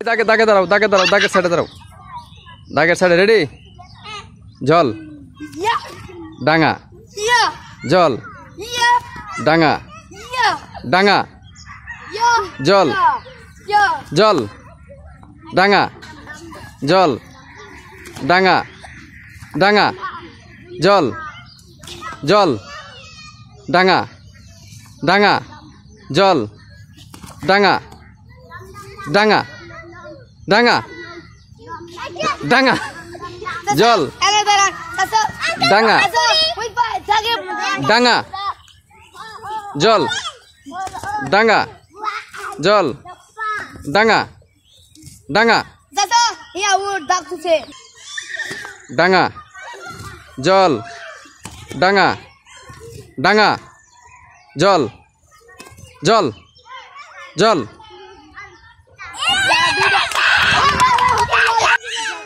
দাগে দাগে দাঁড়াও, দাগে দাঁড়াও, দাগের সাইডে দাঁড়াও, দাগের সাইডে। রেডি? জল, ডাঙা, জল, ডাঙা, ডাঙা, জল, জল, ডাঙা, জল, ডাঙা, ডাঙা, জল, জল, ডাঙা, ডাঙা, জল, ডাঙা, ডাঙা, ডাঙা, ডাঙা, জল, ডাঙা, ডাঙা, জল, ডাঙা, জল, ডাঙা, ডাঙা, ডাঙা, জল, ডাঙা, ডাঙা, জল, জল, জল,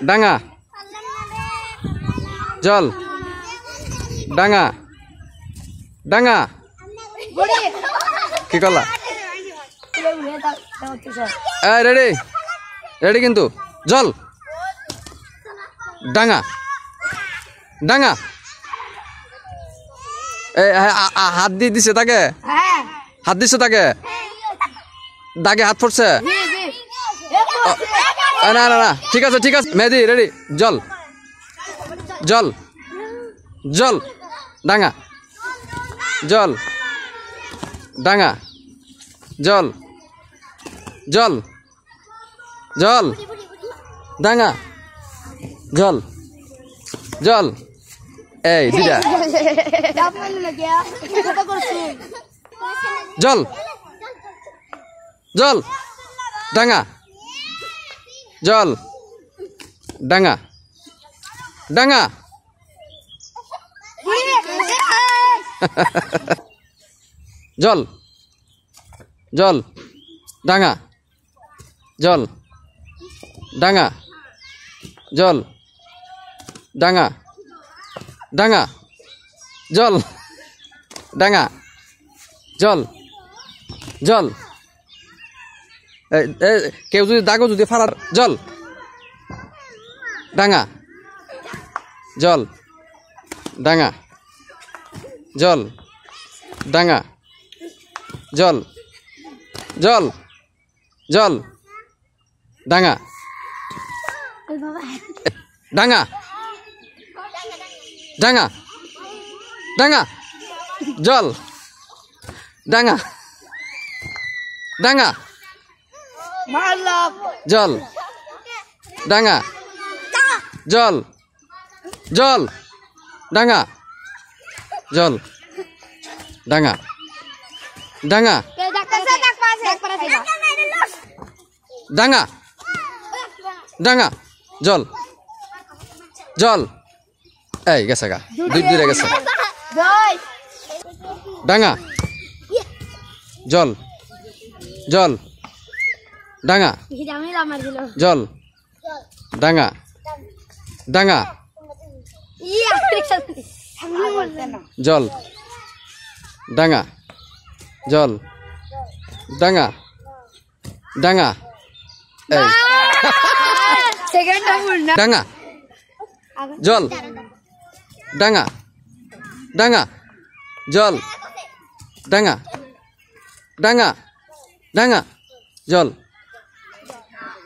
ডাঙা, জল, ডাঙা, ডাঙা। কি করলা? রেডি? রেডি কিন্তু? জল, ডাঙা, ডাঙা। হাত দিয়ে দিছে তাকে? হাত দিছে তাকে? দাগে হাত পড়ছে? না না না, ঠিক আছে ঠিক আছে। মেহেদি রেডি? জল, জল, জল, ডাঙা, জল, ডাঙা, জল, জল, জল, ডাঙা, জল, জল। এই দুইটা। জল, জল, ডাঙা, জল, ডাঙা, ডাঙা। জল, জল, ডাঙা, জল, ডাঙা, জল, ডাঙা, ডাঙা, জল, ডাঙা, জল, জল। কেউ যদি দাগো যদি ফালার। জল, ডাঙা, জল, ডাঙা, জল, ডাঙা, জল, জল, জল, ডাঙা, ডাঙা, ডাঙা, ডাঙা, জল, ডাঙা, ডাঙা, জল, ডাঙা, জল, জল, ডাঙা, জল, ডাঙা, ডাঙা, ডাঙা, ডাঙা, জল, জল। এই গেছে গা, দুই দূরে গেছে। ডাঙা, জল, জল, ডাঙা, জল, ডাঙা, ডাঙা, জল, ডাঙা, জল, ডাঙা, ডাঙা। এই ডাঙা, জল, ডাঙা, ডাঙা, জল, ডাঙা, ডাঙা, ডাঙা, জল,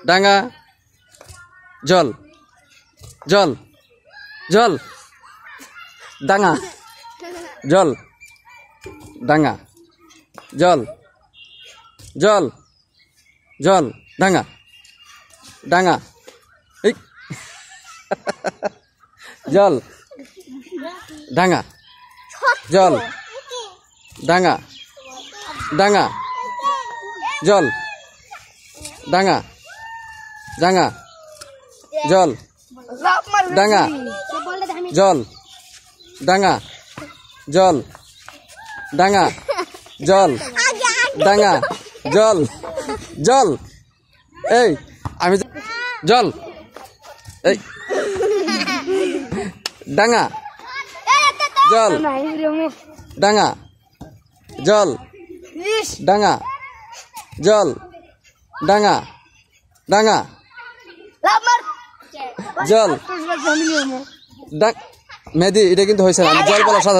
ডাঙা, জল, জল, জল, ডাঙা, জল, ডাঙা, জল, জল, জল, ডাঙা, ডাঙা, জল, ডাঙা, জল, ডাঙা, ডাঙা, জল, ডাঙা, ডাঙা, জল, ডাঙা, জল, ডাঙা, জল, ডাঙা, জল, ডাঙা, জল, জল। এই আমি জল, এই ডাঙা, জল, ডাঙা, জল, ডাঙা, জল, ডাঙা, ডাঙা জল মেহেদি এটা কিন্তু হয়েছে না, আমি জল বলার সাথে